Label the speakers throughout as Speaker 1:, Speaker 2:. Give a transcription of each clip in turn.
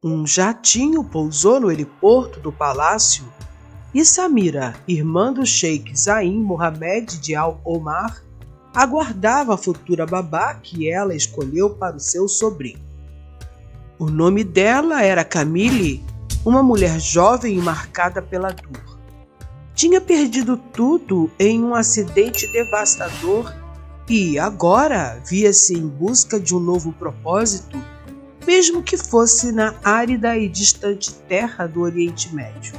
Speaker 1: Um jatinho pousou no heliporto do palácio e Samira, irmã do Sheikh Zain Mohammed de Al Omar, aguardava a futura babá que ela escolheu para o seu sobrinho. O nome dela era Camille, uma mulher jovem e marcada pela dor. Tinha perdido tudo em um acidente devastador e agora via-se em busca de um novo propósito, mesmo que fosse na árida e distante terra do Oriente Médio.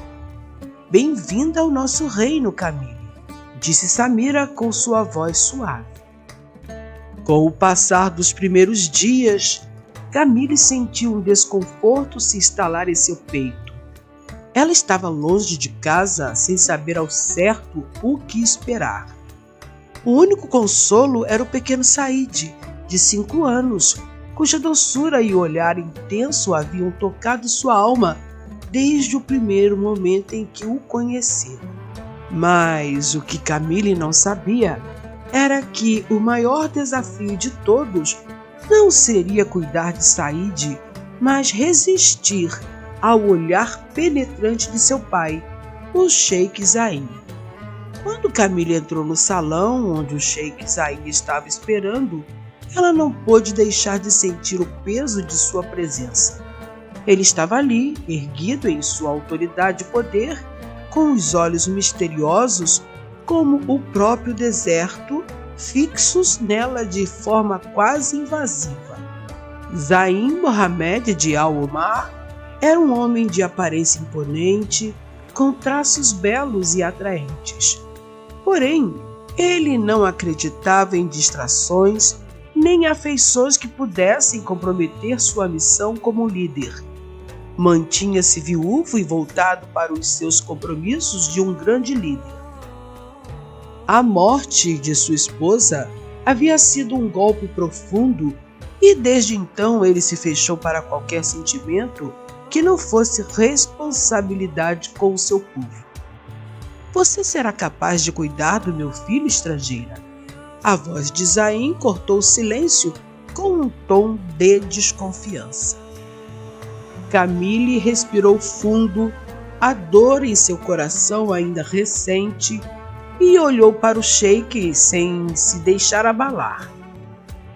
Speaker 1: Bem-vinda ao nosso reino, Camille, disse Samira com sua voz suave. Com o passar dos primeiros dias, Camille sentiu um desconforto se instalar em seu peito. Ela estava longe de casa sem saber ao certo o que esperar. O único consolo era o pequeno Said, de 5 anos, cuja doçura e olhar intenso haviam tocado sua alma desde o primeiro momento em que o conhecera. Mas o que Camille não sabia era que o maior desafio de todos não seria cuidar de Said, mas resistir ao olhar penetrante de seu pai, o Sheikh Zain. Quando Camille entrou no salão onde o Sheikh Zain estava esperando, ela não pôde deixar de sentir o peso de sua presença. Ele estava ali, erguido em sua autoridade e poder, com os olhos misteriosos como o próprio deserto, fixos nela de forma quase invasiva. Zain Mohammed de Al Omar era um homem de aparência imponente, com traços belos e atraentes. Porém, ele não acreditava em distrações nem afeições que pudessem comprometer sua missão como líder. Mantinha-se viúvo e voltado para os seus compromissos de um grande líder. A morte de sua esposa havia sido um golpe profundo e desde então ele se fechou para qualquer sentimento que não fosse responsabilidade com o seu povo. Você será capaz de cuidar do meu filho, estrangeira? A voz de Zain cortou o silêncio com um tom de desconfiança. Camille respirou fundo, a dor em seu coração ainda recente, e olhou para o sheik sem se deixar abalar.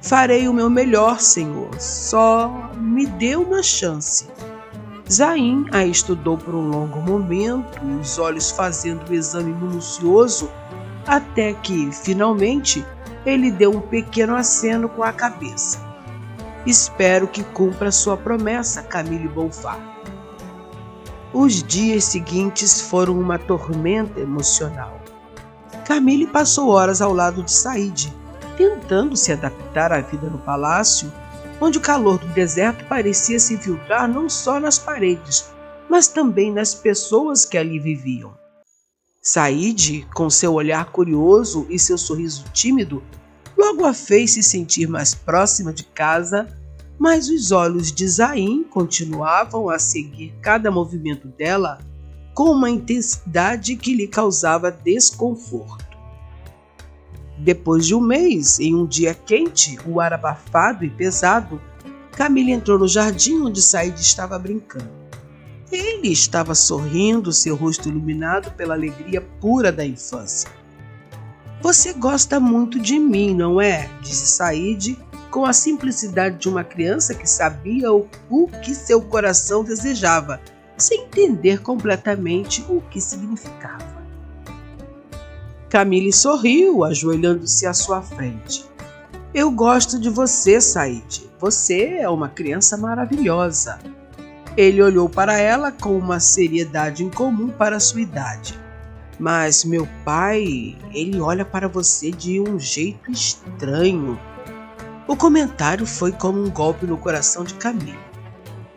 Speaker 1: Farei o meu melhor, senhor, só me dê uma chance. Zain a estudou por um longo momento, os olhos fazendo um exame minucioso, até que, finalmente, ele deu um pequeno aceno com a cabeça. Espero que cumpra sua promessa, Camille Bonfá. Os dias seguintes foram uma tormenta emocional. Camille passou horas ao lado de Said, tentando se adaptar à vida no palácio, onde o calor do deserto parecia se infiltrar não só nas paredes, mas também nas pessoas que ali viviam. Said, com seu olhar curioso e seu sorriso tímido, logo a fez se sentir mais próxima de casa, mas os olhos de Zain continuavam a seguir cada movimento dela com uma intensidade que lhe causava desconforto. Depois de um mês, em um dia quente, o ar abafado e pesado, Camille entrou no jardim onde Said estava brincando. Ele estava sorrindo, seu rosto iluminado pela alegria pura da infância. Você gosta muito de mim, não é? Disse Said, com a simplicidade de uma criança que sabia o que seu coração desejava, sem entender completamente o que significava. Camille sorriu, ajoelhando-se à sua frente. Eu gosto de você, Said. Você é uma criança maravilhosa. Ele olhou para ela com uma seriedade incomum para sua idade. Mas meu pai, ele olha para você de um jeito estranho. O comentário foi como um golpe no coração de Camille.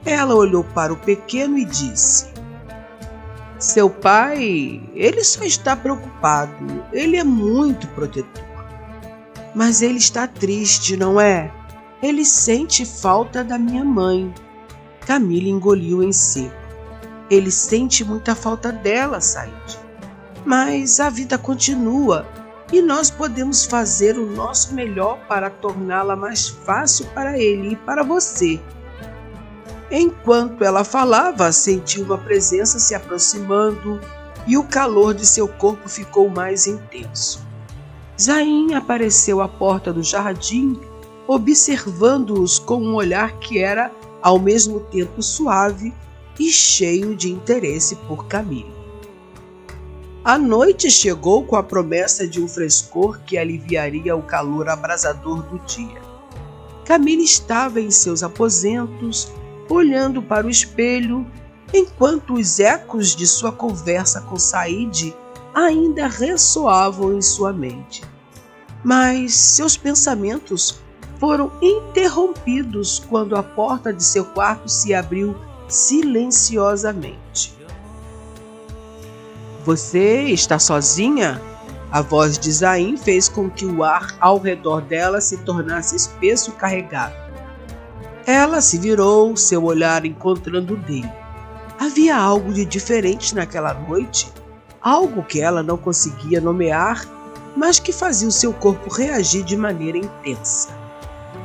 Speaker 1: Ela olhou para o pequeno e disse: seu pai, ele só está preocupado, ele é muito protetor. Mas ele está triste, não é? Ele sente falta da minha mãe. Camille engoliu em seco. Ele sente muita falta dela, Said. Mas a vida continua e nós podemos fazer o nosso melhor para torná-la mais fácil para ele e para você. Enquanto ela falava, sentiu uma presença se aproximando e o calor de seu corpo ficou mais intenso. Zayn apareceu à porta do jardim, observando-os com um olhar que era ao mesmo tempo suave e cheio de interesse por Camille. A noite chegou com a promessa de um frescor que aliviaria o calor abrasador do dia. Camille estava em seus aposentos, olhando para o espelho, enquanto os ecos de sua conversa com Said ainda ressoavam em sua mente. Mas seus pensamentos foram interrompidos quando a porta de seu quarto se abriu silenciosamente. "Você está sozinha?" A voz de Zayn fez com que o ar ao redor dela se tornasse espesso e carregado. Ela se virou, seu olhar encontrando o dele. Havia algo de diferente naquela noite, algo que ela não conseguia nomear, mas que fazia o seu corpo reagir de maneira intensa.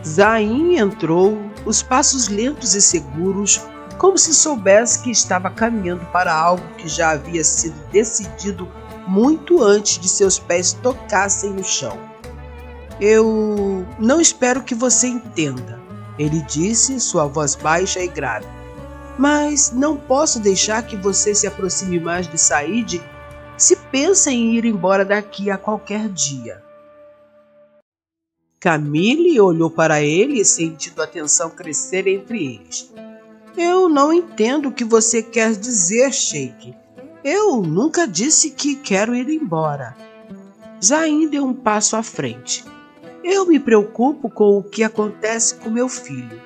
Speaker 1: Zayn entrou, os passos lentos e seguros, como se soubesse que estava caminhando para algo que já havia sido decidido muito antes de seus pés tocassem no chão. "Eu não espero que você entenda", ele disse, sua voz baixa e grave. "Mas não posso deixar que você se aproxime mais de Said se pensa em ir embora daqui a qualquer dia." Camille olhou para ele, sentindo a tensão crescer entre eles. "Eu não entendo o que você quer dizer, Sheik. Eu nunca disse que quero ir embora." Zayn deu um passo à frente. "Eu me preocupo com o que acontece com meu filho.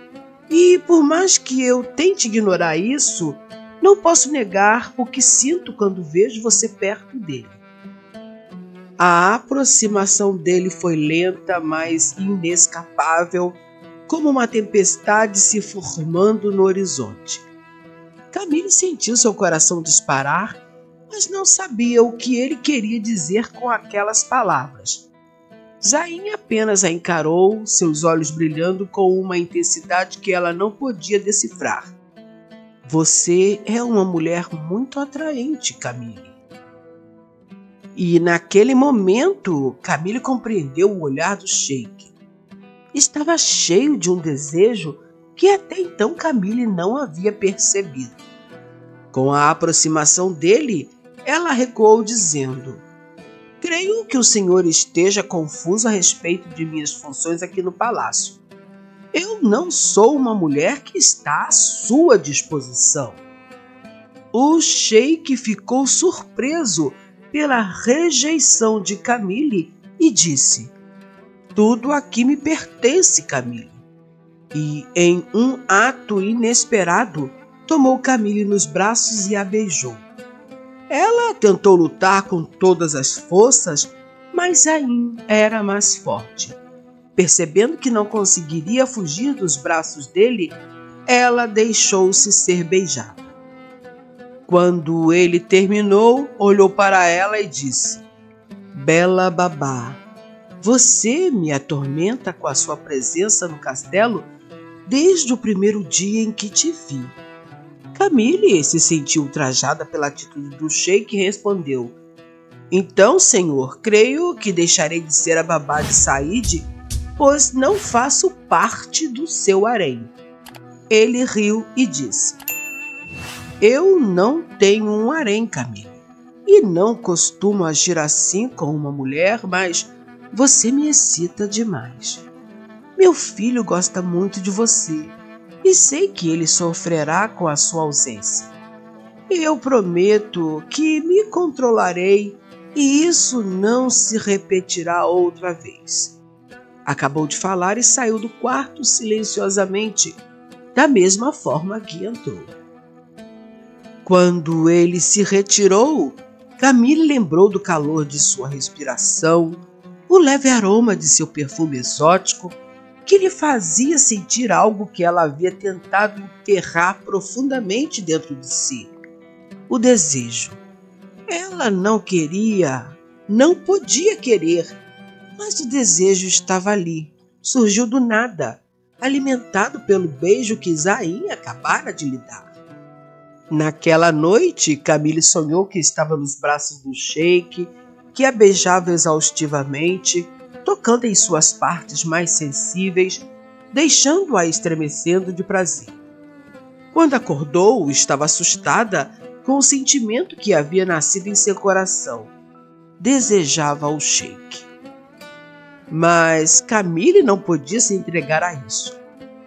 Speaker 1: E por mais que eu tente ignorar isso, não posso negar o que sinto quando vejo você perto dele." A aproximação dele foi lenta, mas inescapável, como uma tempestade se formando no horizonte. Camille sentiu seu coração disparar, mas não sabia o que ele queria dizer com aquelas palavras. Zayn apenas a encarou, seus olhos brilhando com uma intensidade que ela não podia decifrar. "Você é uma mulher muito atraente, Camille." E naquele momento, Camille compreendeu o olhar do Sheik. Estava cheio de um desejo que até então Camille não havia percebido. Com a aproximação dele, ela recuou dizendo: "Creio que o senhor esteja confuso a respeito de minhas funções aqui no palácio. Eu não sou uma mulher que está à sua disposição." O Sheik ficou surpreso pela rejeição de Camille e disse: "Tudo aqui me pertence, Camille." E, em um ato inesperado, tomou Camille nos braços e a beijou. Ela tentou lutar com todas as forças, mas Zayn era mais forte. Percebendo que não conseguiria fugir dos braços dele, ela deixou-se ser beijada. Quando ele terminou, olhou para ela e disse: "Bela babá, você me atormenta com a sua presença no castelo desde o primeiro dia em que te vi." Camille se sentiu ultrajada pela atitude do Sheik e respondeu: "Então, senhor, creio que deixarei de ser a babá de Said, pois não faço parte do seu harém." Ele riu e disse: "Eu não tenho um harém, Camille, e não costumo agir assim com uma mulher, mas você me excita demais. Meu filho gosta muito de você, e sei que ele sofrerá com a sua ausência. Eu prometo que me controlarei e isso não se repetirá outra vez." Acabou de falar e saiu do quarto silenciosamente, da mesma forma que entrou. Quando ele se retirou, Camille lembrou do calor de sua respiração, o leve aroma de seu perfume exótico, que lhe fazia sentir algo que ela havia tentado enterrar profundamente dentro de si: o desejo. Ela não queria, não podia querer, mas o desejo estava ali, surgiu do nada, alimentado pelo beijo que Zayn acabara de lhe dar. Naquela noite, Camille sonhou que estava nos braços do sheik, que a beijava exaustivamente, tocando em suas partes mais sensíveis, deixando-a estremecendo de prazer. Quando acordou, estava assustada com o sentimento que havia nascido em seu coração. Desejava o sheik. Mas Camille não podia se entregar a isso.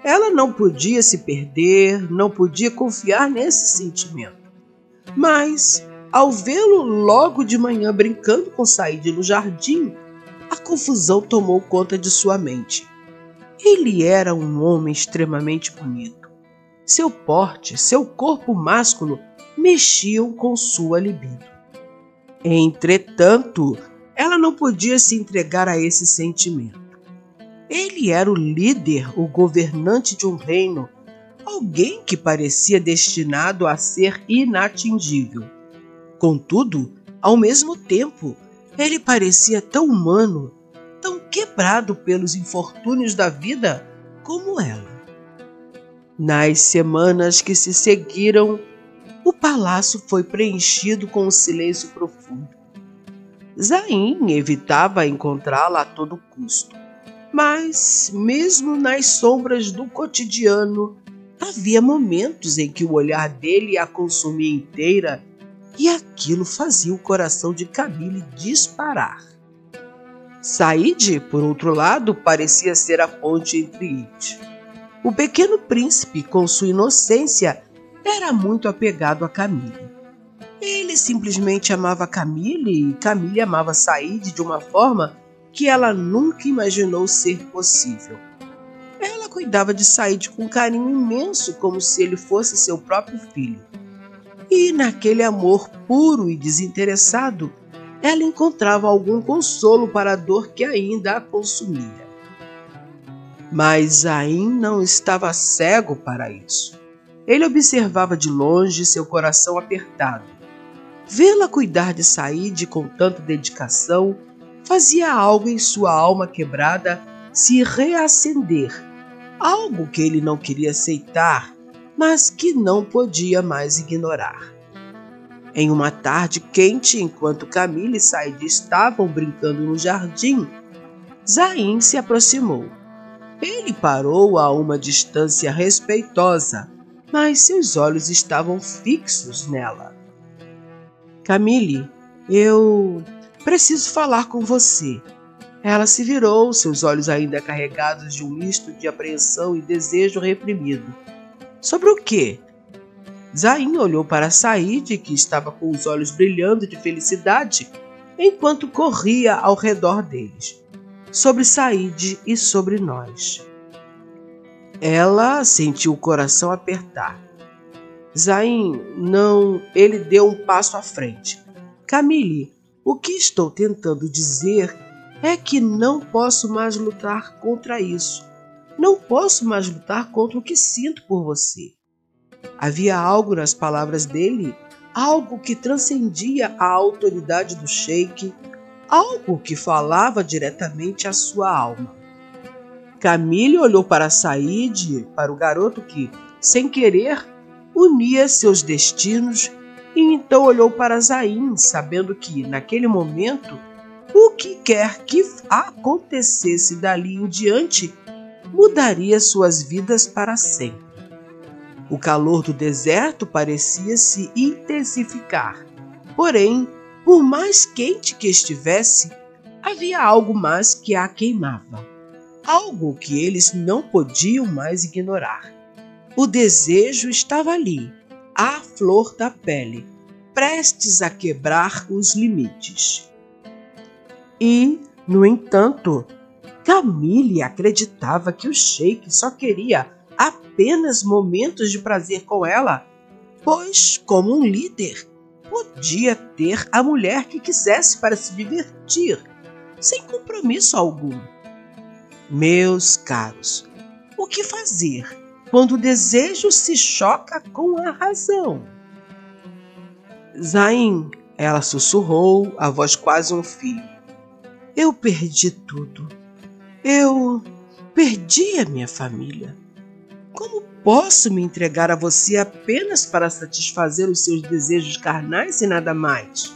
Speaker 1: Ela não podia se perder, não podia confiar nesse sentimento. Mas, ao vê-lo logo de manhã brincando com Said no jardim, a confusão tomou conta de sua mente. Ele era um homem extremamente bonito. Seu porte, seu corpo másculo mexiam com sua libido. Entretanto, ela não podia se entregar a esse sentimento. Ele era o líder, o governante de um reino, alguém que parecia destinado a ser inatingível. Contudo, ao mesmo tempo, ele parecia tão humano, tão quebrado pelos infortúnios da vida como ela. Nas semanas que se seguiram, o palácio foi preenchido com um silêncio profundo. Zayn evitava encontrá-la a todo custo, mas, mesmo nas sombras do cotidiano, havia momentos em que o olhar dele a consumia inteira e aquilo fazia o coração de Camille disparar. Said, por outro lado, parecia ser a ponte entre eles. O pequeno príncipe, com sua inocência, era muito apegado a Camille. Ele simplesmente amava Camille e Camille amava Said de uma forma que ela nunca imaginou ser possível. Ela cuidava de Said com carinho imenso, como se ele fosse seu próprio filho. E naquele amor puro e desinteressado, ela encontrava algum consolo para a dor que ainda a consumia. Mas Zayn não estava cego para isso. Ele observava de longe, seu coração apertado. Vê-la cuidar de Said com tanta dedicação fazia algo em sua alma quebrada se reacender, algo que ele não queria aceitar, mas que não podia mais ignorar. Em uma tarde quente, enquanto Camille e Said estavam brincando no jardim, Zayn se aproximou. Ele parou a uma distância respeitosa, mas seus olhos estavam fixos nela. Camille, eu preciso falar com você. Ela se virou, seus olhos ainda carregados de um misto de apreensão e desejo reprimido. Sobre o quê? Zayn olhou para Said, que estava com os olhos brilhando de felicidade, enquanto corria ao redor deles. Sobre Said e sobre nós. Ela sentiu o coração apertar. Zayn, não... Ele deu um passo à frente. Camille, o que estou tentando dizer é que não posso mais lutar contra isso. Não posso mais lutar contra o que sinto por você. Havia algo nas palavras dele, algo que transcendia a autoridade do sheik, algo que falava diretamente à sua alma. Camille olhou para Said, para o garoto que, sem querer, unia seus destinos, e então olhou para Zayn, sabendo que, naquele momento, o que quer que acontecesse dali em diante mudaria suas vidas para sempre. O calor do deserto parecia se intensificar, porém, por mais quente que estivesse, havia algo mais que a queimava, algo que eles não podiam mais ignorar. O desejo estava ali, à flor da pele, prestes a quebrar os limites. E, no entanto, Camille acreditava que o sheik só queria apenas momentos de prazer com ela, pois, como um líder, podia ter a mulher que quisesse para se divertir, sem compromisso algum. Meus caros, o que fazer quando o desejo se choca com a razão? Zayn, ela sussurrou, a voz quase um fio. Eu perdi tudo. perdi a minha família. Como posso me entregar a você apenas para satisfazer os seus desejos carnais e nada mais?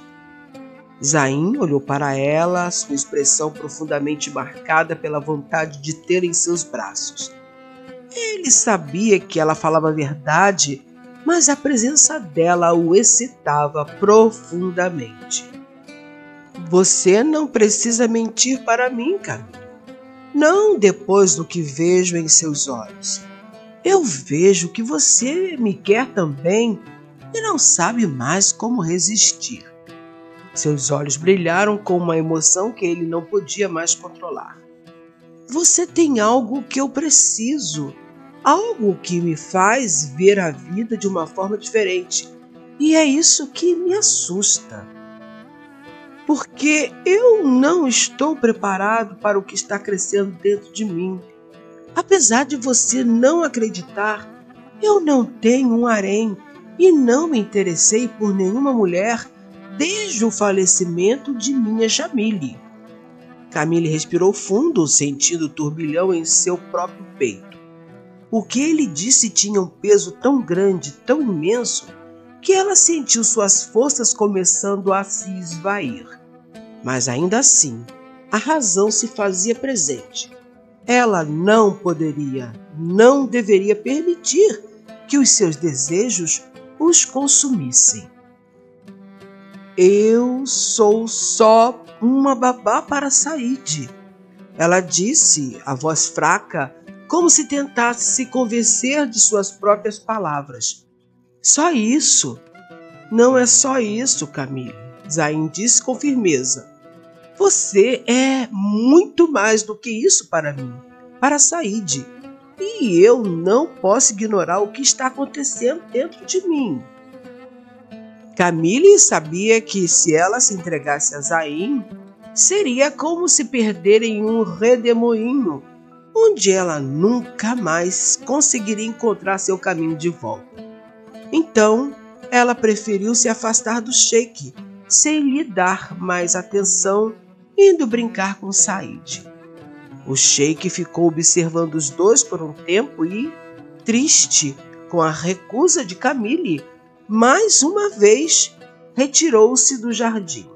Speaker 1: Zayn olhou para ela, sua expressão profundamente marcada pela vontade de tê-la em seus braços. Ele sabia que ela falava a verdade, mas a presença dela o excitava profundamente. Você não precisa mentir para mim, Camille. Não depois do que vejo em seus olhos. Eu vejo que você me quer também e não sabe mais como resistir. Seus olhos brilharam com uma emoção que ele não podia mais controlar. Você tem algo que eu preciso, algo que me faz ver a vida de uma forma diferente. E é isso que me assusta. Porque eu não estou preparado para o que está crescendo dentro de mim. Apesar de você não acreditar, eu não tenho um harém e não me interessei por nenhuma mulher desde o falecimento de minha Jamile. Camille respirou fundo, sentindo o turbilhão em seu próprio peito. O que ele disse tinha um peso tão grande, tão imenso, que ela sentiu suas forças começando a se esvair. Mas ainda assim, a razão se fazia presente. Ela não poderia, não deveria permitir que os seus desejos os consumissem. Eu sou só uma babá para Said, ela disse, a voz fraca, como se tentasse se convencer de suas próprias palavras. Só isso. Não é só isso, Camille, Zayn disse com firmeza. Você é muito mais do que isso para mim, para Said. E eu não posso ignorar o que está acontecendo dentro de mim. Camille sabia que se ela se entregasse a Zayn, seria como se perder em um redemoinho, onde ela nunca mais conseguiria encontrar seu caminho de volta. Então, ela preferiu se afastar do sheik, sem lhe dar mais atenção, indo brincar com Said. O sheik ficou observando os dois por um tempo e, triste com a recusa de Camille, mais uma vez retirou-se do jardim.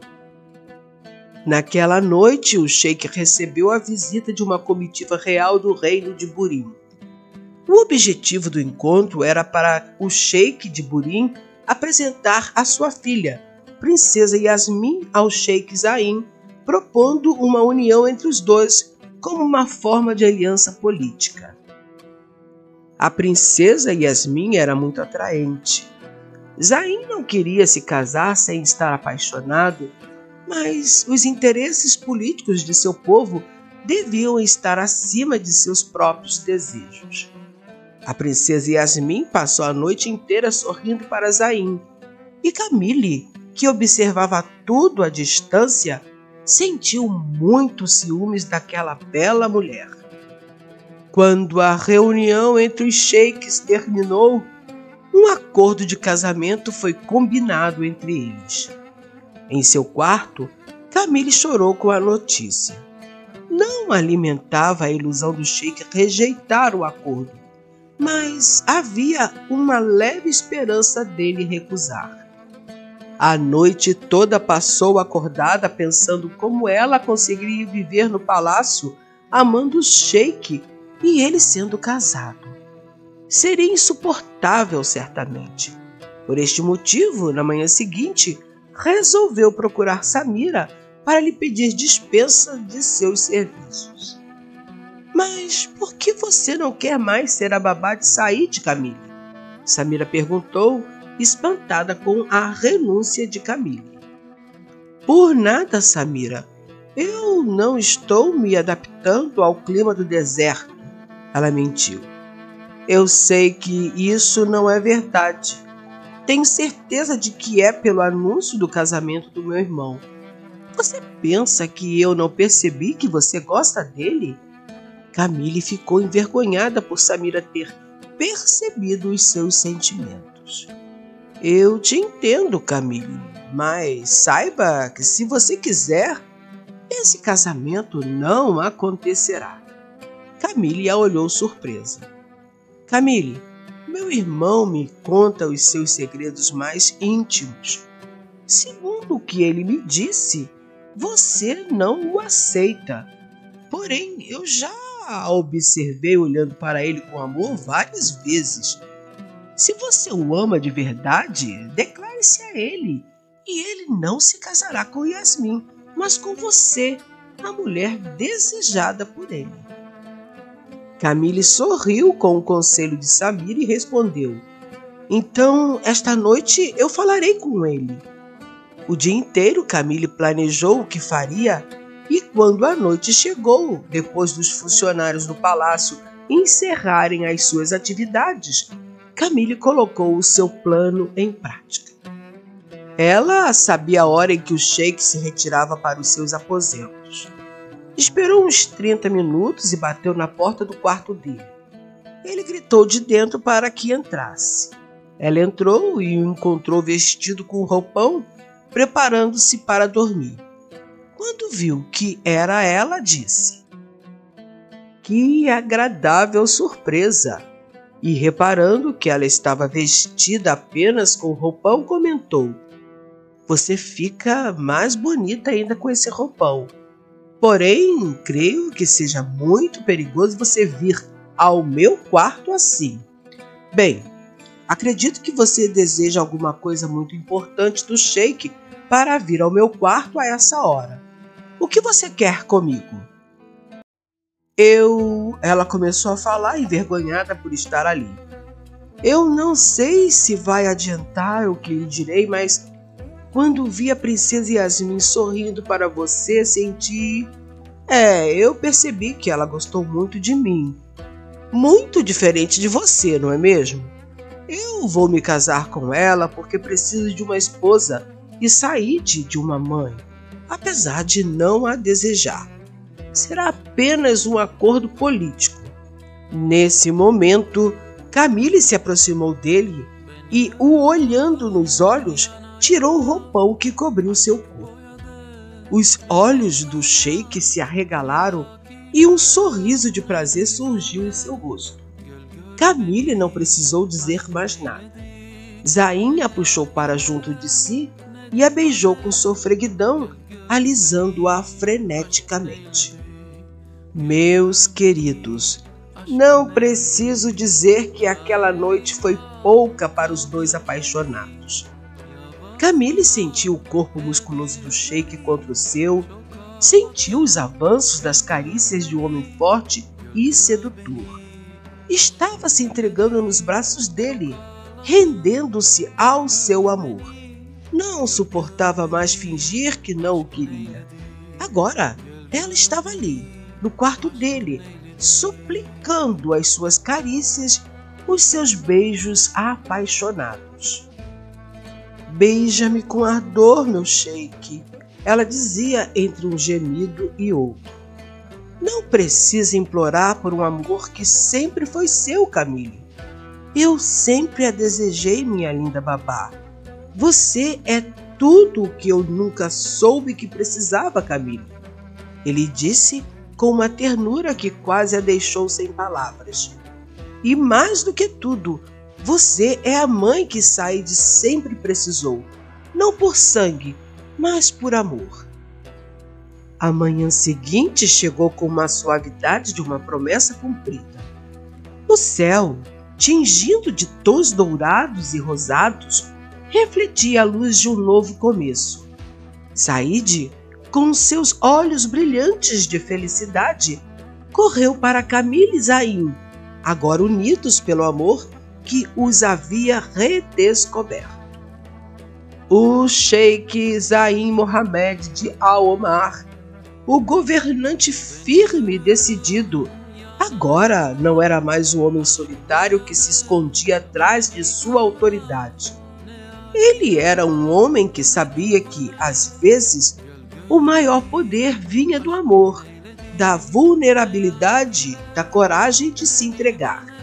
Speaker 1: Naquela noite, o sheik recebeu a visita de uma comitiva real do reino de Burim. O objetivo do encontro era para o sheik de Burim apresentar a sua filha, princesa Yasmin, ao sheik Zayn, propondo uma união entre os dois como uma forma de aliança política. A princesa Yasmin era muito atraente. Zayn não queria se casar sem estar apaixonado, mas os interesses políticos de seu povo deviam estar acima de seus próprios desejos. A princesa Yasmin passou a noite inteira sorrindo para Zayn, e Camille, que observava tudo à distância, sentiu muito ciúmes daquela bela mulher. Quando a reunião entre os sheiks terminou, um acordo de casamento foi combinado entre eles. Em seu quarto, Camille chorou com a notícia. Não alimentava a ilusão do sheik rejeitar o acordo, mas havia uma leve esperança dele recusar. A noite toda passou acordada pensando como ela conseguiria viver no palácio amando o sheik e ele sendo casado. Seria insuportável, certamente. Por este motivo, na manhã seguinte, resolveu procurar Samira para lhe pedir dispensa de seus serviços. Mas por que você não quer mais ser a babá de Said, Camille? Samira perguntou, espantada com a renúncia de Camille. Por nada, Samira. Eu não estou me adaptando ao clima do deserto, ela mentiu. Eu sei que isso não é verdade. Tenho certeza de que é pelo anúncio do casamento do meu irmão. Você pensa que eu não percebi que você gosta dele? Camille ficou envergonhada por Samira ter percebido os seus sentimentos. Eu te entendo, Camille, mas saiba que se você quiser, esse casamento não acontecerá. Camille a olhou surpresa. Camille, meu irmão me conta os seus segredos mais íntimos. Segundo o que ele me disse, você não o aceita. Porém, eu já a observei olhando para ele com amor várias vezes. Se você o ama de verdade, declare-se a ele, e ele não se casará com Yasmin, mas com você, a mulher desejada por ele. Camille sorriu com o conselho de Samira e respondeu: então, esta noite eu falarei com ele. O dia inteiro Camille planejou o que faria e quando a noite chegou, depois dos funcionários do palácio encerrarem as suas atividades, Camille colocou o seu plano em prática. Ela sabia a hora em que o sheik se retirava para os seus aposentos. Esperou uns 30 minutos e bateu na porta do quarto dele. Ele gritou de dentro para que entrasse. Ela entrou e o encontrou vestido com roupão, preparando-se para dormir. Quando viu que era ela, disse: que agradável surpresa! E reparando que ela estava vestida apenas com roupão, comentou: você fica mais bonita ainda com esse roupão. Porém, creio que seja muito perigoso você vir ao meu quarto assim. Bem, acredito que você deseja alguma coisa muito importante do sheik para vir ao meu quarto a essa hora. O que você quer comigo? Ela começou a falar, envergonhada por estar ali. Eu não sei se vai adiantar o que lhe direi, mas quando vi a princesa Yasmin sorrindo para você, senti... eu percebi que ela gostou muito de mim. Muito diferente de você, não é mesmo? Eu vou me casar com ela porque preciso de uma esposa e sair de uma mãe, apesar de não a desejar. Será apenas um acordo político. Nesse momento, Camille se aproximou dele e, o olhando nos olhos, tirou o roupão que cobriu seu corpo. Os olhos do sheik se arregalaram e um sorriso de prazer surgiu em seu rosto. Camille não precisou dizer mais nada. Zayn a puxou para junto de si e a beijou com sofreguidão, alisando-a freneticamente. Meus queridos, não preciso dizer que aquela noite foi pouca para os dois apaixonados. Camille sentiu o corpo musculoso do sheik contra o seu, sentiu os avanços das carícias de um homem forte e sedutor. Estava se entregando nos braços dele, rendendo-se ao seu amor. Não suportava mais fingir que não o queria. Agora, ela estava ali, no quarto dele, suplicando as suas carícias, os seus beijos apaixonados. Beija-me com ardor, meu sheik, ela dizia entre um gemido e outro. Não precisa implorar por um amor que sempre foi seu, Camille. Eu sempre a desejei, minha linda babá. Você é tudo o que eu nunca soube que precisava, Camille. Ele disse com uma ternura que quase a deixou sem palavras. E mais do que tudo, você é a mãe que Said sempre precisou, não por sangue, mas por amor. A manhã seguinte chegou com uma suavidade de uma promessa cumprida. O céu, tingindo de tons dourados e rosados, refletia a luz de um novo começo. Said, com seus olhos brilhantes de felicidade, correu para Camille e Zayn, agora unidos pelo amor que os havia redescoberto. O sheik Zayn Mohammed de Al-Omar, o governante firme e decidido, agora não era mais um homem solitário que se escondia atrás de sua autoridade. Ele era um homem que sabia que, às vezes, o maior poder vinha do amor, da vulnerabilidade, da coragem de se entregar.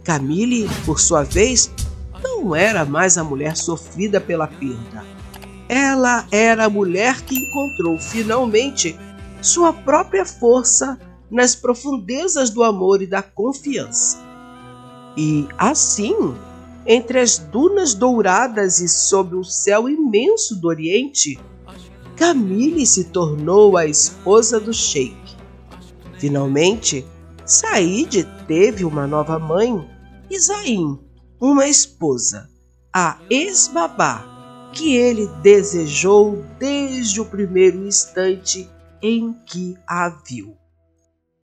Speaker 1: Camille, por sua vez, não era mais a mulher sofrida pela perda. Ela era a mulher que encontrou finalmente sua própria força nas profundezas do amor e da confiança. E assim, entre as dunas douradas e sob o céu imenso do Oriente, Camille se tornou a esposa do sheik. Finalmente, Said teve uma nova mãe e Zayn uma esposa, a ex-babá, que ele desejou desde o primeiro instante em que a viu.